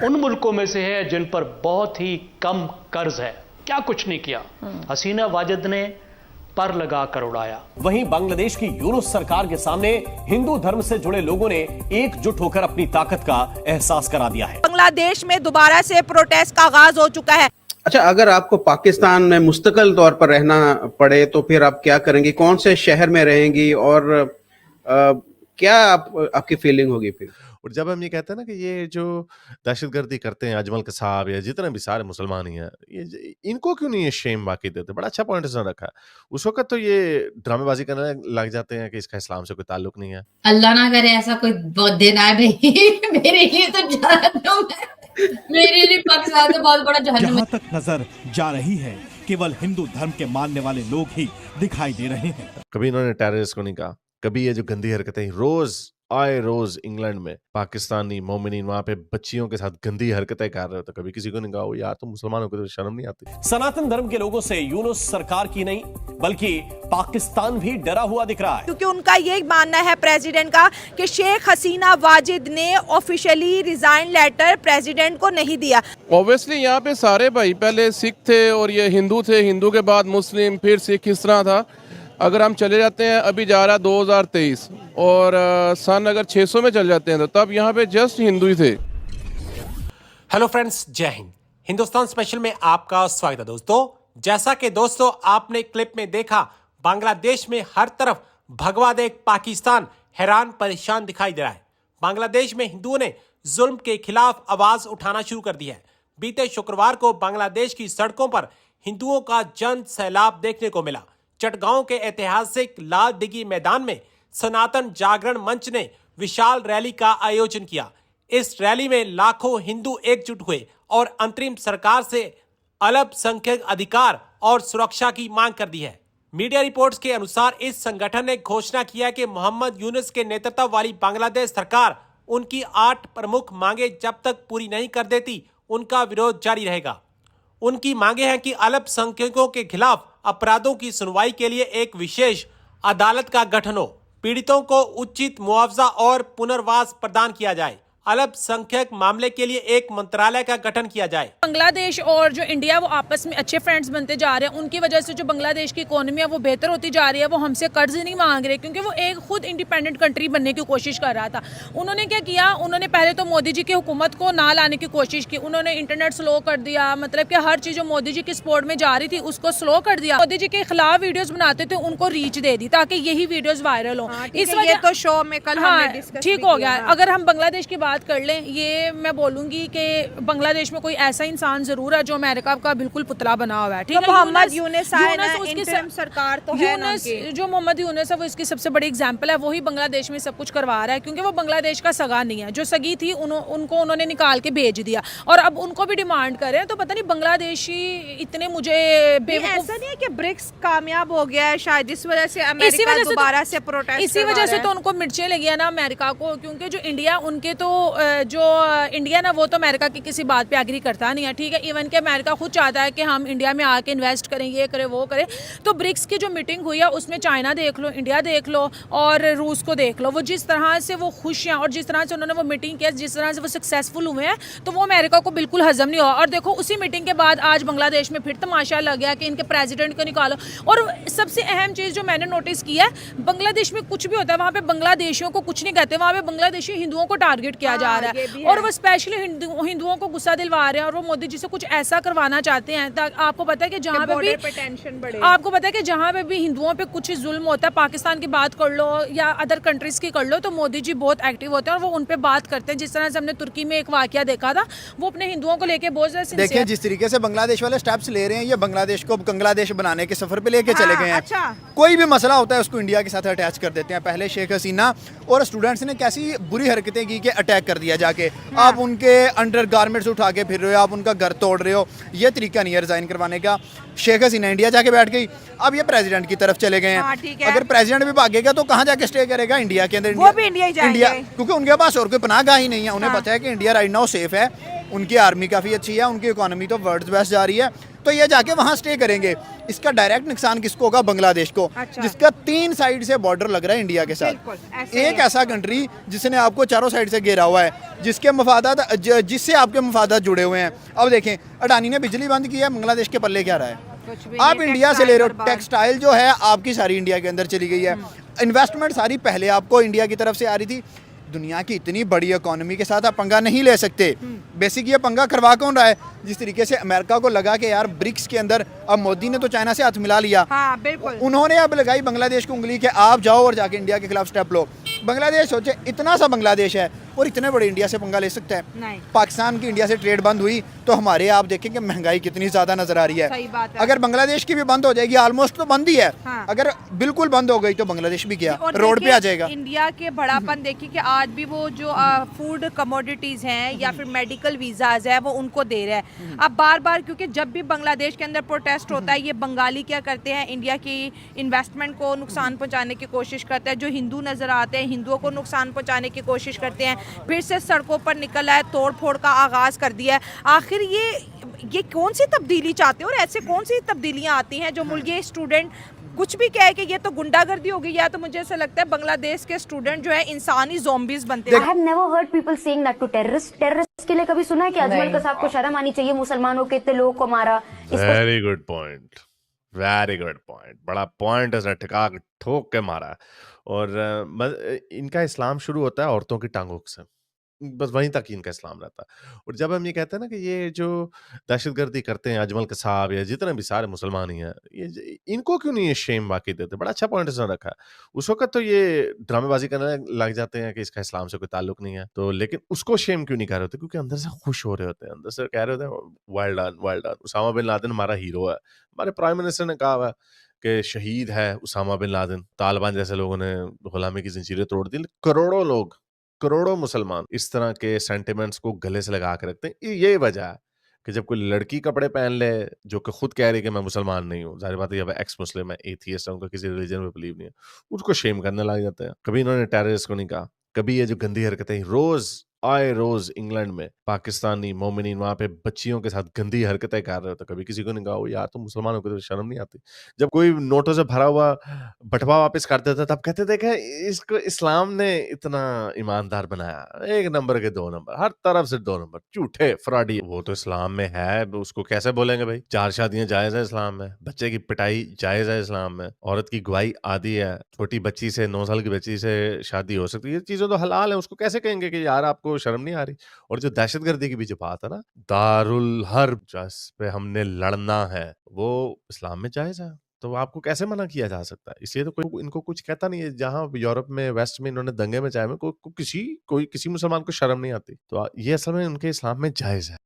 उन मुल्कों में से है जिन पर बहुत ही कम कर्ज है। क्या कुछ नहीं किया हसीना वाजिद ने, पर लगा कर उड़ाया। वहीं बांग्लादेश की यूनुस सरकार के सामने हिंदू धर्म से जुड़े लोगों ने एकजुट होकर अपनी ताकत का एहसास करा दिया है। बांग्लादेश में दोबारा से प्रोटेस्ट का आगाज हो चुका है। अच्छा, अगर आपको पाकिस्तान में मुस्तकिल तौर पर रहना पड़े तो फिर आप क्या करेंगी? कौन से शहर में रहेंगी और क्या आपकी फीलिंग होगी फिर? और जब हम ये कहते हैं ना कि ये जो दहशतगर्दी करते हैं अजमल कसाब या जितने भी सारे मुसलमान ही हैं, ये इनको क्यों नहीं ये शेम वाकई देते? बड़ा अच्छा पॉइंट इसने रखा है। उस वक्त तो ये ड्रामेबाजी करने लग जाते हैं कि इसका इस्लाम से कोई ताल्लुक नहीं है। अल्लाह ना करे ऐसा कोई दिन आए भाई, मेरे लिए तो जहन्नुम है, मेरे लिए पाकिस्तान तो बहुत बड़ा जहन्नुम है। जहाँ तक नजर जा रही है केवल हिंदू धर्म के मानने वाले लोग ही दिखाई दे रहे हैं। कभी इन्होंने टेररिस्ट को नहीं कहा, कभी ये जो गंदी हरकतें रोज इंग्लैंड में पाकिस्तानी मोमिनीन वहां पे बच्चियों के साथ गंदी हरकतें कर रहे हो, तो कभी किसी को नहीं कहा यार तो मुसलमानों को तो शर्म नहीं आती। सनातन धर्म के लोगों से यूनुस सरकार की नहीं बल्कि पाकिस्तान भी डरा हुआ दिख रहा है, क्योंकि उनका ये मानना है प्रेसिडेंट का कि शेख हसीना वाजिद ने ऑफिशियली रिजाइन लेटर प्रेसिडेंट को नहीं दिया। ऑब्वियसली यहाँ पे सारे भाई पहले सिख थे और ये हिंदू थे, हिंदू के बाद मुस्लिम, फिर सिख, इस तरह था। अगर हम चले जाते हैं, अभी जा रहा 2023 और सन अगर 600 में चल जाते हैं तो तब यहाँ पे जस्ट हिंदू ही थे। हेलो फ्रेंड्स, जय हिंद। हिंदुस्तान स्पेशल में आपका स्वागत है दोस्तों। जैसा कि दोस्तों आपने क्लिप में देखा, बांग्लादेश में हर तरफ भगवा देख पाकिस्तान हैरान परेशान दिखाई दे रहा है। बांग्लादेश में हिंदुओं ने जुल्म के खिलाफ आवाज उठाना शुरू कर दी है। बीते शुक्रवार को बांग्लादेश की सड़कों पर हिंदुओं का जन सैलाब देखने को मिला। चटगांव के ऐतिहासिक लाल दिघी मैदान में सनातन जागरण मंच ने विशाल रैली का आयोजन किया। इस रैली में लाखों हिंदू एकजुट हुए और अंतरिम सरकार से अल्पसंख्यक अधिकार और सुरक्षा की मांग कर दी है। मीडिया रिपोर्ट्स के अनुसार इस संगठन ने घोषणा किया कि मोहम्मद यूनुस के नेतृत्व वाली बांग्लादेश सरकार उनकी 8 प्रमुख मांगे जब तक पूरी नहीं कर देती, उनका विरोध जारी रहेगा। उनकी मांगे हैं कि अल्पसंख्यकों के खिलाफ अपराधों की सुनवाई के लिए एक विशेष अदालत का गठन हो, पीड़ितों को उचित मुआवजा और पुनर्वास प्रदान किया जाए, अल्पसंख्यक मामले के लिए एक मंत्रालय का गठन किया जाए। बांग्लादेश और जो इंडिया वो आपस में अच्छे फ्रेंड्स बनते जा रहे हैं। उनकी वजह से जो बांग्लादेश की इकोनॉमी है वो बेहतर होती जा रही है। वो हमसे कर्ज नहीं मांग रहे क्योंकि वो एक खुद इंडिपेंडेंट कंट्री बनने की कोशिश कर रहा था। उन्होंने क्या किया, उन्होंने पहले तो मोदी जी की हुकूमत को ना लाने की कोशिश की। उन्होंने इंटरनेट स्लो कर दिया, मतलब कि हर चीज जो मोदी जी की सपोर्ट में जा रही थी उसको स्लो कर दिया। मोदी जी के खिलाफ वीडियोज बनाते थे, उनको रीच दे दी ताकि यही वीडियोज वायरल हो। इस वजह तो शो में कल ठीक हो गया। अगर हम बांग्लादेश की बात कर लें, ये मैं बोलूंगी कि बांग्लादेश में कोई ऐसा इंसान जरूर है जो अमेरिका का बिल्कुल पुतला बना हुआ है। ठीक है, मोहम्मद यूनुस सरकार तो है ना, जो मोहम्मद यूनुस है वो इसकी सबसे बड़ी एग्जांपल है। वही बांग्लादेश में सब कुछ करवा रहा है क्योंकि वो बांग्लादेश का सगा नहीं है। जो सगी थी उनको उन्होंने निकाल के भेज दिया और अब उनको भी डिमांड कर रहे हैं। तो पता नहीं बांग्लादेशी इतने मुझे ऐसा नहीं है कि ब्रिक्स कामयाब हो गया है शायद इस वजह से अमेरिका दोबारा से प्रोटेस्ट, इसी वजह से तो उनको मिर्चें लगी है ना अमेरिका को, क्योंकि जो इंडिया उनके तो जो इंडिया ना वो तो अमेरिका की किसी बात पे एग्री करता नहीं है। ठीक है, इवन के अमेरिका खुद चाहता है कि हम इंडिया में आके इन्वेस्ट करें, ये करें वो करें। तो ब्रिक्स की जो मीटिंग हुई है उसमें चाइना देख लो, इंडिया देख लो और रूस को देख लो, वो जिस तरह से वो खुश हैं और जिस तरह से उन्होंने वो मीटिंग किया, जिस तरह से वो सक्सेसफुल हुए हैं, तो वो अमेरिका को बिल्कुल हजम नहीं हुआ। और देखो उसी मीटिंग के बाद आज बांग्लादेश में फिर तमाशा लग गया कि इनके प्रेसिडेंट को निकालो। और सबसे अहम चीज़ जो मैंने नोटिस की है, बांग्लादेश में कुछ भी होता है वहाँ पे बांग्लादेशियों को कुछ नहीं कहते, वहाँ पे बांग्लादेशी हिंदुओं को टारगेट किया जा रहा है और वो स्पेशली हिंदुओं को गुस्सा दिलवा रहे हैं और वो मोदी जी से कुछ ऐसा करवाना चाहते हैं। आपको पता है कि जहाँ पे भी टेंशन बढ़े, आपको पता है कि जहाँ पे भी हिंदुओं पे कुछ जुल्म होता है, पाकिस्तान की बात कर लो या अदर कंट्रीज की कर लो, तो मोदी जी बहुत एक्टिव होते हैं और वो उन पे बात करते हैं। जिस तरह से हमने तुर्की में एक वाकया देखा था, वो अपने हिंदुओं को लेके बहुत ज्यादा देखिए जिस तरीके से बांग्लादेश वाले स्टेप्स ले रहे हैं, ये बांग्लादेश को बांग्लादेश बनाने के सफर पे लेके चले गए हैं। अच्छा। कोई भी मसला होता है उसको इंडिया के साथ अटैच कर देते हैं। पहले शेख हसीना और स्टूडेंट्स ने कैसी बुरी हरकतें की कि अटैक कर दिया जाके। आप उनके अंडर गारमेंट्स उठा के फिर रहे हो, आप उनका घर तोड़ रहे हो। ये तरीका नहीं है रिजाइन करवाने का। शेख हसीना इंडिया जाके बैठ गई, अब ये प्रेसिडेंट की तरफ चले गए हैं। अगर प्रेसिडेंट भी भागेगा तो कहाँ जाके स्टे करेगा? इंडिया के अंदर। वो भी इंडिया, क्योंकि उनके पास और कोई पनाहगाह ही नहीं है। उन्हें पता है कि इंडिया राइट नाउ सेफ है, उनकी आर्मी काफ़ी अच्छी है, उनकी इकोनॉमी तो वर्ल्ड बेस्ट जा रही है। तो ये जाके वहाँ स्टे करेंगे। इसका डायरेक्ट नुकसान किसको होगा? बांग्लादेश को, जिसका 3 साइड से बॉर्डर लग रहा है इंडिया के साथ। एक ऐसा कंट्री जिसने आपको चारों साइड से घेरा हुआ है, जिसके मफादात जिससे आपके मफादात जुड़े हुए हैं। अब देखें, अडानी ने बिजली बंद की है, बांग्लादेश के पल्ले क्या रहा है? आप इंडिया से ले रहे हो, टेक्सटाइल जो है आपकी सारी इंडिया के अंदर चली गई है। इन्वेस्टमेंट सारी पहले आपको इंडिया की तरफ से आ रही थी। दुनिया की इतनी बड़ी इकोनॉमी के साथ आप पंगा नहीं ले सकते। बेसिक ये पंगा करवा कौन रहा है? जिस तरीके से अमेरिका को लगा कि यार ब्रिक्स के अंदर, अब मोदी ने तो चाइना से हाथ मिला लिया, हाँ, बिल्कुल। उन्होंने अब लगाई बांग्लादेश को उंगली कि आप जाओ और जाके इंडिया के खिलाफ स्टेप लो। बांग्लादेश सोचे, इतना सा बांग्लादेश है और इतने बड़े इंडिया से पंगा ले सकता है? नहीं। पाकिस्तान की इंडिया से ट्रेड बंद हुई तो हमारे आप देखेंगे महंगाई कितनी ज्यादा नजर आ रही है। सही बात है। अगर बांग्लादेश की भी बंद हो जाएगी, ऑलमोस्ट तो बंद ही है, हाँ। अगर बिल्कुल बंद हो गई तो बांग्लादेश भी गया, और रोड पे देखिए, आ जाएगा। इंडिया के बड़ापन देखिए कि आज भी वो जो फूड कमोडिटीज हैं या फिर मेडिकल वीजाज है वो उनको दे रहा है। अब बार बार, क्योंकि जब भी बांग्लादेश के अंदर प्रोटेस्ट होता है, ये बंगाली क्या करते हैं, इंडिया की इन्वेस्टमेंट को नुकसान पहुंचाने की कोशिश करते हैं। जो हिंदू नजर आते हैं, हिंदुओं को नुकसान पहुंचाने की कोशिश करते हैं। फिर से सड़कों पर निकल आए, तोड़ फोड़ का आगाज कर दिया है। आखिर ये कौन सी तब्दीली चाहते हैं और ऐसे कौन सी तब्दीलियां आती हैं जो मुल्क, ये स्टूडेंट कुछ भी कहे कि ये तो गुंडागर्दी हो गई, या तो मुझे ऐसा लगता है बांग्लादेश के स्टूडेंट जो है इंसानी ज़ॉम्बीज बनते हैं। I have never heard people saying that to terrorists. Terrorists के लिए कभी सुना है कि अजमल कसाब को शर्म आनी चाहिए, मुसलमानों के इतने लोगों को मारा? Very good point, very good point, बड़ा पॉइंट है, ठिका ठोक के मारा। और इनका इस्लाम शुरू होता है औरतों की टांगों से, बस वहीं तक ही इनका इस्लाम रहता है। और जब हम ये कहते हैं ना कि ये जो दहशतगर्दी करते हैं अजमल कसाब या जितने भी सारे मुसलमान ही हैं, ये इनको क्यों नहीं ये शेम वाकई देते? बड़ा अच्छा पॉइंट इसने रखा है। उस वक्त तो ये ड्रामेबाजी करने लग जाते हैं कि इसका इस्लाम से कोई ताल्लुक नहीं है, तो लेकिन उसको शेम क्यों नहीं कर रहे होते? क्योंकि अंदर से खुश हो रहे होते हैं, अंदर से कह रहे होते हैं well done, well done. Osama bin Laden हमारा हीरो है। हमारे प्राइम मिनिस्टर ने कहा हुआ है कि शहीद है उसामा बिन लादेन। तालिबान जैसे लोगों ने गुलामी की जंजीरें तोड़ दी। करोड़ों लोग, करोड़ों मुसलमान इस तरह के सेंटिमेंट्स को गले से लगा के रखते हैं। ये वजह है कि जब कोई लड़की कपड़े पहन ले जो कि खुद कह रही है कि मैं मुसलमान नहीं हूँ, जाहिर बात है, अब एक्स मुस्लिम है, एथियस्ट है, उनका किसी रिलीजन में बिलीव नहीं है, उसको शेम करने लग जाते हैं। कभी इन्होंने टेररिस्ट को नहीं कहा, कभी ये जो गंदी हरकतें रोज आए रोज इंग्लैंड में पाकिस्तानी मोमिनीन वहां पे बच्चियों के साथ गंदी हरकतें कर रहे होते, कभी किसी को नहीं कहा वो यार तुम मुसलमानों को तो शर्म नहीं आती? जब कोई नोटों से भरा हुआ बटवा वापस कर देता तब कहते थे कि इसको इस्लाम ने इतना ईमानदार बनाया, 1 नंबर के 2 नंबर, हर तरफ से 2 नंबर, झूठे फ्रॉडी। वो तो इस्लाम में है, उसको कैसे बोलेंगे भाई? 4 शादियां जायज है इस्लाम में, बच्चे की पिटाई जायज है इस्लाम में, औरत की गवाही आदि है, छोटी बच्ची से 9 साल की बच्ची से शादी हो सकती है, ये चीजें तो हलाल है। उसको कैसे कहेंगे कि यार आपको शर्म नहीं आ रही? और जो दहशतगर्दी की भी जो बात है ना, दारुल हर्ब जिस पे हमने लड़ना है, वो इस्लाम में जायज है, तो आपको कैसे मना किया जा सकता है? इसलिए तो कोई इनको कुछ कहता नहीं है। जहां यूरोप में, वेस्ट में इन्होंने दंगे मचाए में कोई किसी मुसलमान को शर्म नहीं आती, तो ये असल में उनके इस्लाम में जायज है।